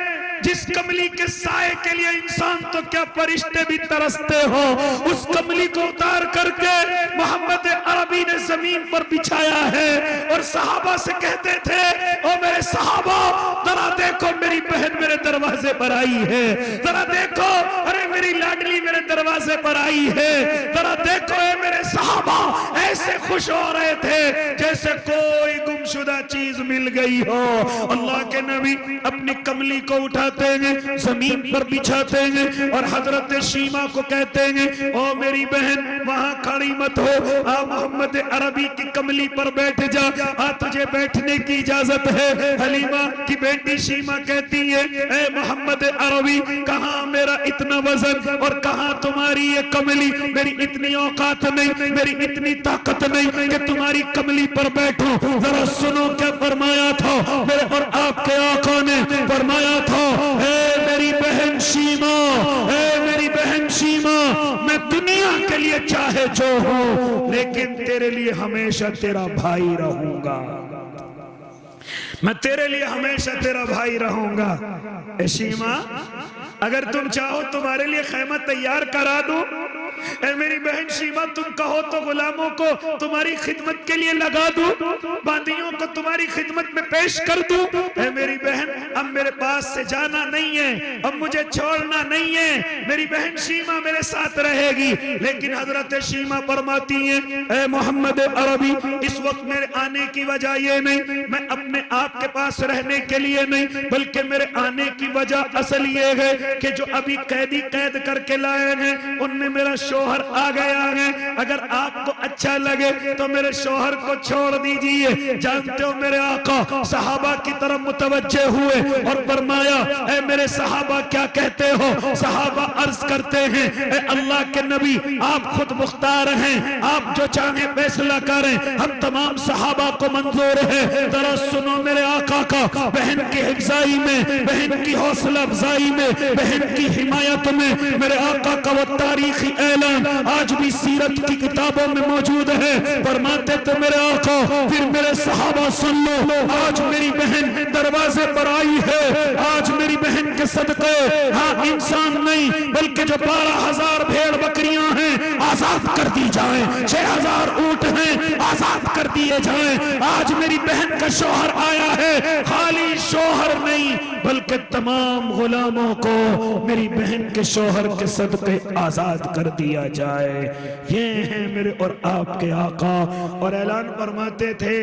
Speaker 2: جس کملی کے سائے کے لیے انسان تو کیا فرشتے بھی ترستے ہو، اس کملی کو اتار کر کے محمد عربی نے زمین پر بچھایا ہے اور صحابہ سے کہتے تھے او میرے صحابہ، ذرا دیکھو میری بہن میرے دروازے پر آئی ہے، ذرا دیکھو ارے میری لاڈلی میرے دروازے پر آئی ہے، ذرا دیکھو اے میرے صحابہ. ایسے خوش ہو رہے تھے جیسے کوئی گمشدہ چیز مل گئی ہو. اللہ کے نبی اپنی کملی کو اٹھا زمین پر بچھاتے ہیں اور حضرت شیمہ کو کہتے ہیں او میری بہن وہاں کھڑی مت ہو، آ محمد عربی کی کملی پر بیٹھ جا، آ تجھے بیٹھنے کی اجازت ہے. حلیمہ کی بیٹی شیمہ کہتی ہے اے محمد عربی، کہاں میرا اتنا وزن اور کہاں تمہاری یہ کملی؟ میری اتنی اوقات نہیں، میری اتنی طاقت نہیں کہ تمہاری کملی پر بیٹھوں. ذرا سنو کیا فرمایا تھا میرے اور آپ کے آقا نے. فرمایا تھا اے لیے چاہے جو ہو، لیکن تیرے لیے ہمیشہ تیرا بھائی رہوں گا، میں تیرے لیے ہمیشہ تیرا بھائی رہوں گا۔ اے شیما، اگر تم چاہو تمہارے لیے خیمہ تیار کرا دوں، اے میری بہن شیما تم کہو تو غلاموں کو تمہاری خدمت کے لیے لگا دوں، باندیوں کو تمہاری خدمت میں پیش کر دوں۔ اے میری بہن اب میرے پاس سے جانا نہیں ہے، اب مجھے چھوڑنا نہیں ہے، میری بہن شیما میرے ساتھ رہے گی۔ لیکن حضرت شیما فرماتی ہیں اے محمد عربی، اس وقت میرے آنے کی وجہ یہ نہیں میں اپنے آپ کے پاس رہنے کے لیے نہیں، بلکہ میرے آنے کی وجہ اصل یہ ہے کہ جو ابھی قیدی قید کر کے لائے ہیں ان میں میرا شوہر آ گیا ہے، اگر آپ کو اچھا لگے تو میرے شوہر کو چھوڑ دیجئے۔ جانتے ہو میرے آقا صحابہ کی طرف متوجہ ہوئے اور فرمایا اے میرے صحابہ کیا کہتے ہو؟ صحابہ عرض کرتے ہیں اے اللہ کے نبی آپ خود مختار ہیں، آپ جو چاہیں فیصلہ کریں، ہم تمام صحابہ کو منظور ہے۔ ذرا سنو میرے آقا کا، بہن کی حفظائی میں، بہن کی حوصلہ افزائی میں، بہن کی حمایت میں میرے آقا کا وہ تاریخی اعلان آج بھی سیرت کی کتابوں میں موجود ہے۔ فرماتے تھے میرے آقا پھر میرے صحابہ سن لو، آج میری بہن دروازے پر آئی ہے، آج میری بہن کے صدقے ہاں انسان نہیں بلکہ جو 12,000 بھیڑ بکریاں ہیں آزاد کر دی جائیں، 6,000 اونٹ ہیں آزاد کر دیے جائیں۔ آج میری بہن کا شوہر آیا ہے، خالی شوہر نہیں بلکہ تمام غلاموں کو میری بہن کے شوہر کے صدقے آزاد کر دیا جائے۔ یہ ہیں میرے اور آپ کے آقا، اور اعلان فرماتے تھے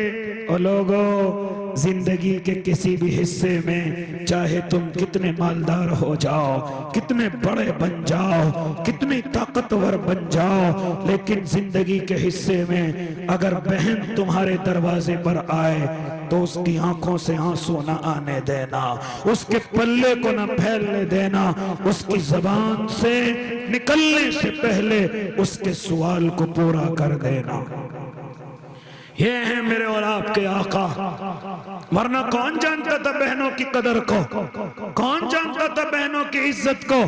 Speaker 2: اور لوگوں زندگی کے کسی بھی حصے میں چاہے تم کتنے مالدار ہو جاؤ، کتنے بڑے بن جاؤ، کتنے طاقتور بن جاؤ، لیکن زندگی کے حصے میں اگر بہن تمہارے دروازے پر آئے تو اس کی آنکھوں سے آنسو نہ آنے دینا، اس کے پلے کو نہ پھیلنے دینا، اس کی زبان سے نکلنے سے پہلے اس کے سوال کو پورا کر دینا۔ یہ ہیں میرے اور آپ کے آقا، ورنہ کون جانتا تھا بہنوں کی قدر کو، کون جانتا تھا بہنوں کی عزت کو؟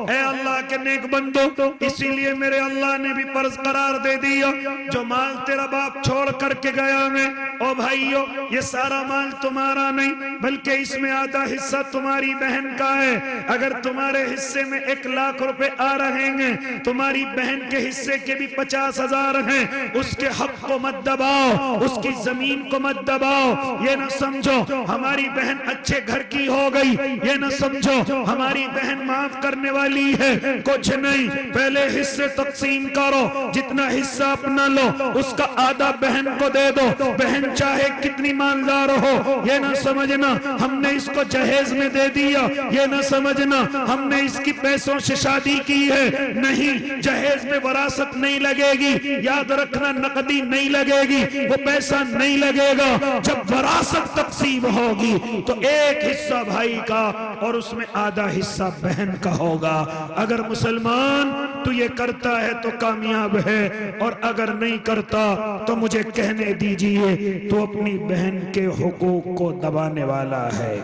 Speaker 2: اے اللہ کے نیک بندو، اسی لیے میرے اللہ نے بھی فرض قرار دے دیا جو مال تیرا باپ چھوڑ کر کے گیا ہے، او بھائیو یہ سارا مال تمہارا نہیں بلکہ اس میں آدھا حصہ تمہاری بہن کا ہے۔ اگر تمہارے حصے میں 1,00,000 روپے آ رہے ہیں، تمہاری بہن کے حصے کے بھی 50,000 ہیں، اس کے حق کو مت دباؤ، اس کی زمین کو مت دباؤ۔ یہ نہ سمجھو ہماری بہن اچھے گھر کی ہو گئی، یہ نہ سمجھو ہماری بہن معاف کرنے والی ہے، کچھ نہیں۔ پہلے حصے تقسیم کرو، جتنا حصہ اپنا لو اس کا آدھا بہن کو دے دو، بہن چاہے کتنی مالدار ہو۔ یہ نہ سمجھنا ہم نے اس کو جہیز میں دے دیا، یہ نہ سمجھنا ہم نے اس کی پیسوں سے شادی کی ہے، نہیں، جہیز میں وراثت نہیں لگے گی، یاد رکھنا نقدی نہیں لگے گی، وہ پیسہ نہیں لگے گا۔ جب وراثت تقسیم ہوگی تو ایک حصہ بھائی کا اور اس میں آدھا حصہ بہن کا ہوگا۔ اگر مسلمان تو یہ کرتا ہے تو کامیاب ہے، اور اگر نہیں کرتا تو مجھے کہنے دیجئے تو اپنی بہن کے حقوق کو دبانے والا ہے،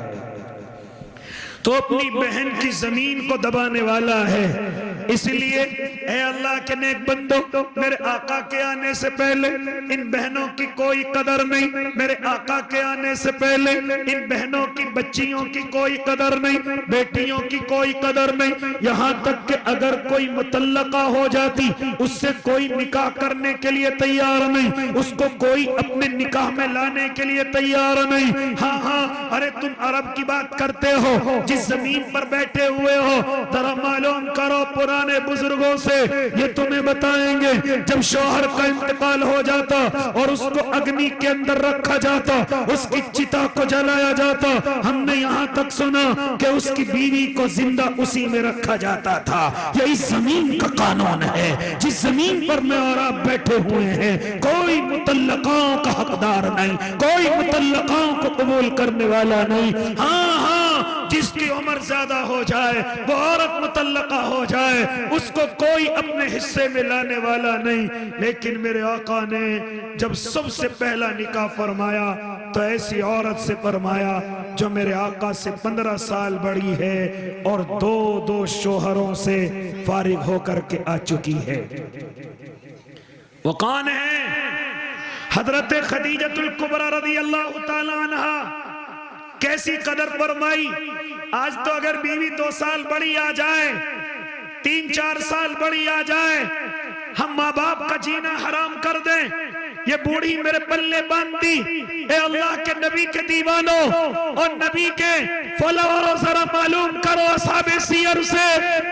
Speaker 2: تو اپنی بہن کی زمین کو دبانے والا ہے۔ اس لیے اے اللہ کے نیک بندو، میرے آقا کے آنے سے پہلے ان بہنوں کی کوئی قدر نہیں، میرے آقا کے آنے سے پہلے ان بہنوں کی بچیوں کی کوئی قدر نہیں، بیٹیوں کی کوئی قدر نہیں، یہاں تک کہ اگر کوئی مطلقہ ہو جاتی اس سے کوئی نکاح کرنے کے لیے تیار نہیں، اس کو کوئی اپنے نکاح میں لانے کے لیے تیار نہیں۔ ہاں ہاں، ارے تم عرب کی بات کرتے ہو، جس زمین پر بیٹھے ہوئے ہو ذرا معلوم کرو پرانے بزرگوں سے، یہ تمہیں بتائیں گے جب شوہر کا انتقال ہو جاتا اور اس کو اگنی کے اندر رکھا جاتا، اس کی چتا کو جلایا جاتا، ہم نے یہاں تک سنا کہ اس کی بیوی کو زندہ اسی میں رکھا جاتا تھا۔ یہ اس زمین کا قانون ہے، جس زمین پر میں اور آپ بیٹھے ہوئے ہیں کوئی مطلقاؤں کا حقدار نہیں، کوئی مطلقاؤں کو قبول کرنے والا نہیں۔ ہاں ہاں، جس کی عمر زیادہ ہو جائے، وہ عورت مطلقہ ہو جائے، اس کو کوئی اپنے حصے میں لانے والا نہیں۔ لیکن میرے آقا نے جب سب سے پہلا نکاح فرمایا تو ایسی عورت سے فرمایا جو میرے آقا سے 15 سال بڑی ہے اور دو شوہروں سے فارغ ہو کر کے آ چکی ہے۔ وہ کون ہے؟ حضرت خدیجۃ الکبریٰ رضی اللہ تعالی عنہ. کیسی قدر فرمائی. آج تو اگر بیوی 2 سال بڑی آ جائے، 3-4 سال بڑی آ جائے، ہم ماں باپ کا جینا حرام کر دیں. یہ بوڑھی میرے پلے باندھی. اے اللہ کے نبی کے دیوانوں اور نبی کے فالووروں، ذرا معلوم کرو اصحاب سیر سے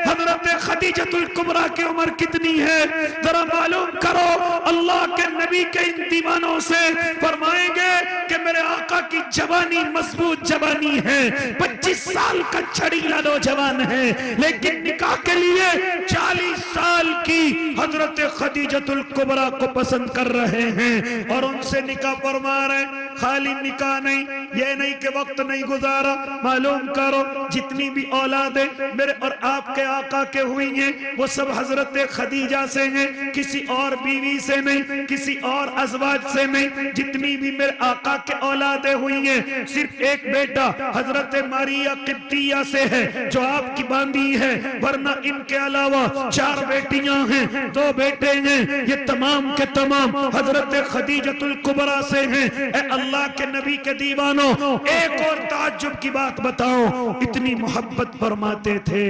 Speaker 2: حضرت خدیجۃ الکبریٰ کی عمر کتنی ہے. ذرا معلوم کرو. اللہ کے نبی کے ان دیوانوں سے فرمائیں گے کہ میرے آقا کی جوانی مضبوط جوانی ہے، 25 سال کا چھڑیلا نوجوان ہے، لیکن نکاح کے لیے 40 سال کی حضرت خدیجۃ الکبریٰ کو پسند کر رہے ہیں اور ان سے نکاح فرما رہے ہیں. خالی نکاح نہیں، یہ نہیں کہ وقت نہیں گزارا. معلوم کرو جتنی بھی اولادیں میرے اور آپ کے آقا کے ہوئی ہیں وہ سب حضرت خدیجہ سے ہیں، کسی اور بیوی سے نہیں، کسی اور ازواج سے نہیں. جتنی بھی میرے آقا کے اولادیں ہوئی ہیں صرف ایک بیٹا حضرت ماریہ قبطیہ سے ہے جو آپ کی باندھی ہے، ورنہ ان کے علاوہ 4 بیٹیاں ہیں، 2 بیٹے ہیں. یہ تمام کے تمام حضرت خدیجۃ الکبریٰ سے ہیں. اے اللہ کے نبی کے دیوانوں، ایک اور تعجب کی بات بتاؤ، اتنی محبت فرماتے تھے.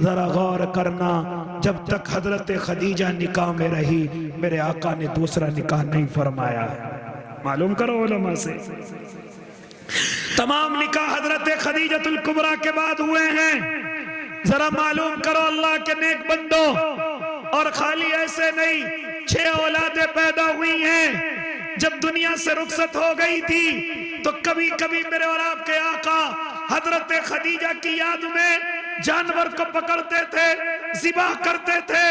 Speaker 2: ذرا غور کرنا، جب تک حضرت خدیجہ نکاح میں رہی میرے آقا نے دوسرا نکاح نہیں فرمایا. معلوم کرو علماء سے. تمام نکاح حضرت خدیجۃ الکبریٰ کے بعد ہوئے ہیں. ذرا معلوم کرو اللہ کے نیک بندو. اور خالی ایسے نہیں، 6 اولادیں پیدا ہوئی ہیں. جب دنیا سے رخصت ہو گئی تھی تو کبھی کبھی میرے اور آپ کے آقا حضرت خدیجہ کی یاد میں جانور کو پکڑتے تھے، ذبح کرتے تھے،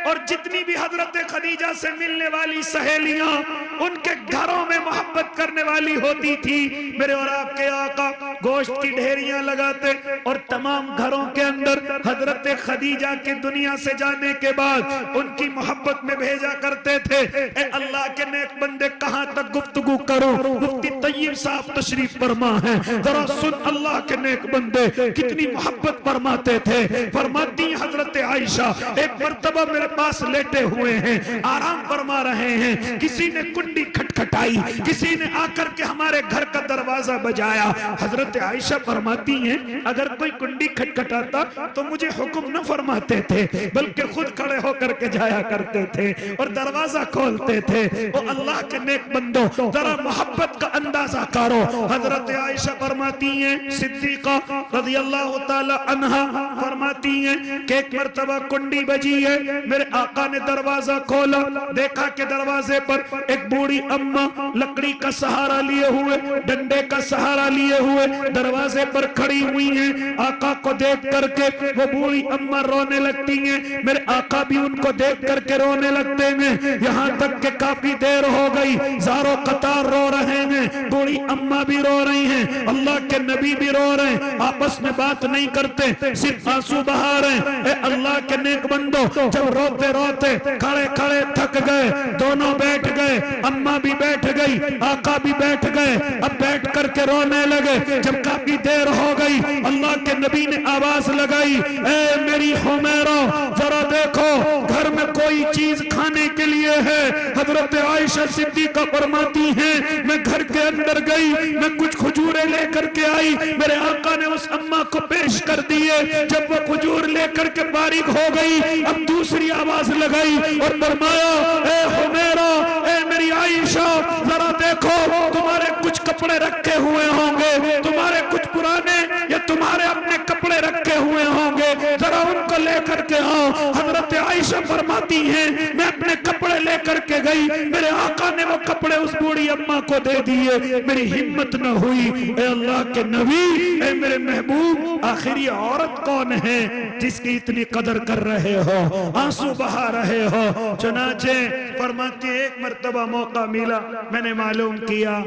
Speaker 2: اور جتنی بھی حضرت خدیجہ سے ملنے والی سہیلیاں ان کے گھروں میں محبت کرنے والی ہوتی تھی، میرے اور آپ کے آقا گوشت کی ڈھیریاں لگاتے اور تمام گھروں کے اندر حضرت خدیجہ کی دنیا سے جانے کے بعد ان کی محبت میں بھیجا کرتے تھے. اے اللہ کے نیک بندے، کہاں تک گفتگو کروں؟ مفتی طیب صاحب تشریف فرما ہے، ذرا سن اللہ کے نیک بندے کتنی محبت فرماتے تھے. فرماتی حضرت عائشہ ایک مرتبہ میرے پاس لیٹے ہوئے ہیں، آرام فرما رہے ہیں، کسی نے کنڈی کھٹکھٹائی، کسی نے آ کر کے ہمارے گھر کا دروازہ بجایا. حضرت عائشہ فرماتی ہیں اگر کوئی کنڈی کھٹکھٹاتا تو مجھے حکم نہ فرماتے تھے، بلکہ خود کھڑے ہو کر کے جایا کرتے تھے اور دروازہ کھولتے تھے. او اللہ کے نیک بندو، ذرا محبت کا اندازہ کرو. حضرت عائشہ فرماتی ہیں، صدیقہ رضی اللہ تعالی عنہا فرماتی ہیں کہ ایک مرتبہ کنڈی بجی ہے، میرے آقا نے دروازہ کھولا، دیکھا کہ دروازے پر ایک بوڑھی اماں لکڑی کا سہارا لیے ہوئے، ڈنڈے کا سہارا لیے ہوئے دروازے پر کھڑی ہوئی ہیں. آقا کو دیکھ کر کے وہ بوڑھی اماں رونے لگتی ہیں، میرے آقا بھی ان کو دیکھ کر کے رونے لگتے ہیں، یہاں تک کہ کافی دیر ہو گئی، زاروں قطار رو رہے ہیں، بوڑھی اماں بھی رو رہی ہیں، اللہ کے نبی بھی رو رہے ہیں، آپس میں بات نہیں کرتے، صرف آنسو بہا رہے ہیں. اے اللہ کے نیک بندو، جب روتے روتے کھڑے کھڑے تھک گئے، دونوں بیٹھ گئے، اماں بھی بیٹھ گئی، آقا بھی بیٹھ گئے، اب بیٹھ کر کے رونے لگے. جب کافی دیر ہو گئی اللہ کے نبی نے آواز لگائی، اے میری حمیرہ ذرا دیکھو گھر میں کوئی چیز کھانے کے لیے ہے. حضرت عائشہ صدیقہ فرماتی ہیں میں گھر کے اندر گئی، میں کچھ کھجورے لے کر کے آئی، میرے آقا نے اس اماں کو پیش کر دیے. جب وہ کھجور لے کر کے فارغ ہو گئی، اب دوسری آواز لگائی اور فرمایا، اے حمیرہ، اے میری عائشہ ذرا دیکھو تمہارے کچھ کپڑے رکھے ہوئے ہوں گے، تمہارے کچھ پرانے یا تمہارے اپنے کپڑے رکھے ہوئے ہوں گے، ذرا ان کو لے کر کے آؤ. حضرت عائشہ فرماتی ہیں میں اپنے کپڑے لے کر کے گئی، میرے آقا نے وہ کپڑے اس بوڑھی اماں کو دے دیے، میری ہمت نہ ہوئی. اے اللہ کے نبی، اے میرے محبوب، آخر یہ عورت کون ہے جس کی اتنی قدر کر رہے ہو، آنسو بہا رہے ہو؟ چنانچہ فرماتی ایک مرتبہ موقع ملا، میں نے معلوم کیا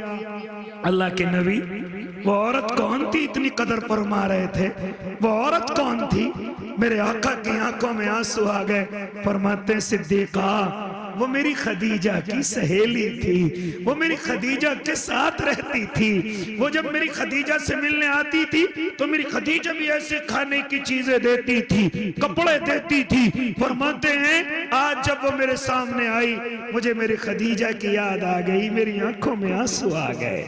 Speaker 2: اللہ کے نبی وہ عورت کون تھی اتنی قدر فرما رہے تھے، وہ عورت کون تھی؟ میرے آقا کی آنکھوں میں آنسو آ گئے. فرماتے صدیقہ وہ میری خدیجہ کی سہیلی تھی، وہ میری خدیجہ کے ساتھ رہتی تھی، وہ جب میری خدیجہ سے ملنے آتی تھی تو میری خدیجہ بھی ایسے کھانے کی چیزیں دیتی تھی، کپڑے دیتی تھی۔ فرماتے ہیں آج جب وہ میرے سامنے آئی مجھے میری خدیجہ کی یاد آ گئی، میری آنکھوں میں آنسو آ گئے۔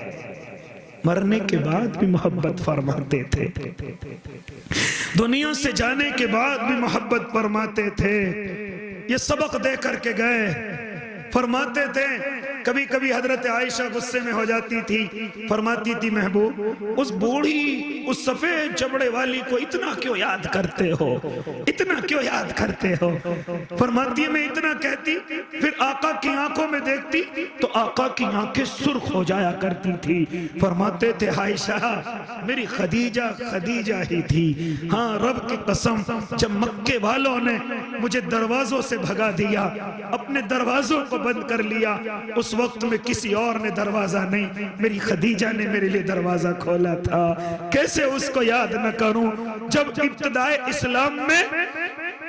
Speaker 2: مرنے کے بعد بھی محبت فرماتے تھے، دنیا سے جانے کے بعد بھی محبت فرماتے تھے۔ یہ سبق دے کر کے گئے۔ فرماتے تھے کبھی کبھی حضرت عائشہ غصے میں ہو جاتی تھی، فرماتی تھی محبوب اس بوڑھی اس سفید چمڑے والی کو اتنا کیوں یاد کرتے ہو، اتنا کیوں یاد کرتے ہو؟ فرماتی ہے میں اتنا کہتی پھر آقا کی آنکھوں میں دیکھتی تو آقا کی آنکھیں سرخ ہو جایا کرتی تھی۔ فرماتے تھے عائشہ میری خدیجہ خدیجہ ہی تھی۔ ہاں رب کی قسم جب مکے والوں نے مجھے دروازوں سے بھگا دیا، اپنے دروازوں کو بند کر لیا، اس وقت میں کسی اور نے دروازہ نہیں، میری خدیجہ نے میرے لیے دروازہ کھولا تھا۔ کیسے اس کو یاد نہ کروں؟ جب ابتدائے اسلام میں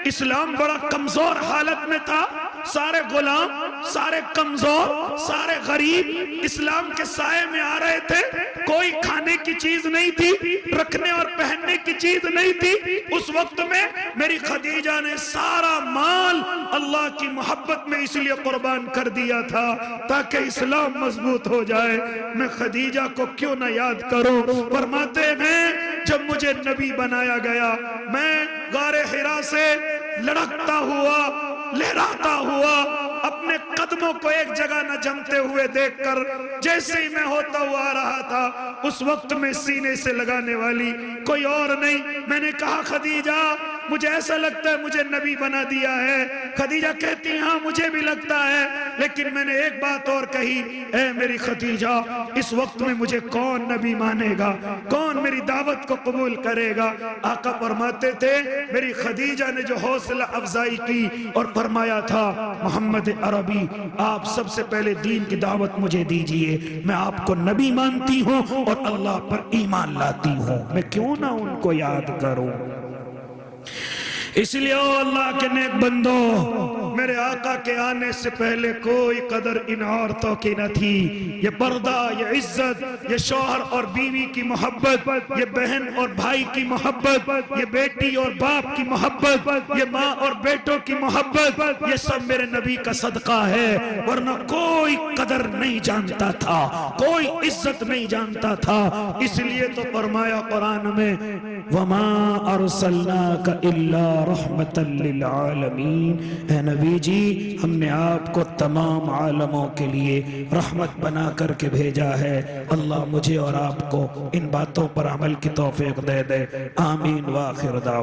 Speaker 2: اسلام بڑا کمزور حالت میں تھا، سارے غلام، سارے کمزور، سارے غریب اسلام کے سائے میں آ رہے تھے، کوئی کھانے کی چیز نہیں تھی، رکھنے اور پہننے کی چیز نہیں تھی۔ اس وقت میں میری خدیجہ نے سارا مال اللہ کی محبت میں اس لیے قربان کر دیا تھا تاکہ اسلام مضبوط ہو جائے۔ میں خدیجہ کو کیوں نہ یاد کروں؟ فرماتے ہیں جب مجھے نبی بنایا گیا میں غار حرا سے لڑکتا ہوا لہراتا ہوا اپنے قدموں کو ایک جگہ نہ جمتے ہوئے دیکھ کر جیسے ہی میں ہوتا ہوا آ رہا تھا اس وقت میں سینے سے لگانے والی کوئی اور نہیں۔ میں نے کہا خدیجہ مجھے ایسا لگتا ہے مجھے نبی بنا دیا ہے۔ خدیجہ کہتی ہاں مجھے بھی لگتا ہے، لیکن میں نے ایک بات اور کہی، اے میری خدیجہ اس وقت میں مجھے کون نبی مانے گا، کون میری دعوت کو قبول کرے گا؟ آقا فرماتے تھے میری خدیجہ نے جو حوصلہ افزائی کی اور فرمایا تھا محمد عربی آپ سب سے پہلے دین کی دعوت مجھے دیجئے، میں آپ کو نبی مانتی ہوں اور اللہ پر ایمان لاتی ہوں، میں کیوں نہ ان کو یاد کروں؟ اس لیے او اللہ کے نیک بندو، میرے آقا کے آنے سے پہلے کوئی قدر ان عورتوں کی نہ تھی۔ یہ پردہ، یہ عزت، یہ شوہر اور بیوی کی محبت، یہ بہن اور بھائی کی محبت، یہ بیٹی اور باپ کی محبت، یہ ماں اور بیٹوں کی محبت، یہ سب میرے نبی کا صدقہ ہے، ورنہ کوئی قدر نہیں جانتا تھا، کوئی عزت نہیں جانتا تھا۔ اس لیے تو فرمایا قرآن میں وَمَا أَرْسَلْنَاكَ إِلَّا رحمت للعالمین، اے نبی جی ہم نے آپ کو تمام عالموں کے لیے رحمت بنا کر کے بھیجا ہے۔ اللہ مجھے اور آپ کو ان باتوں پر عمل کی توفیق دے دے، آمین۔ وآخر دعوانا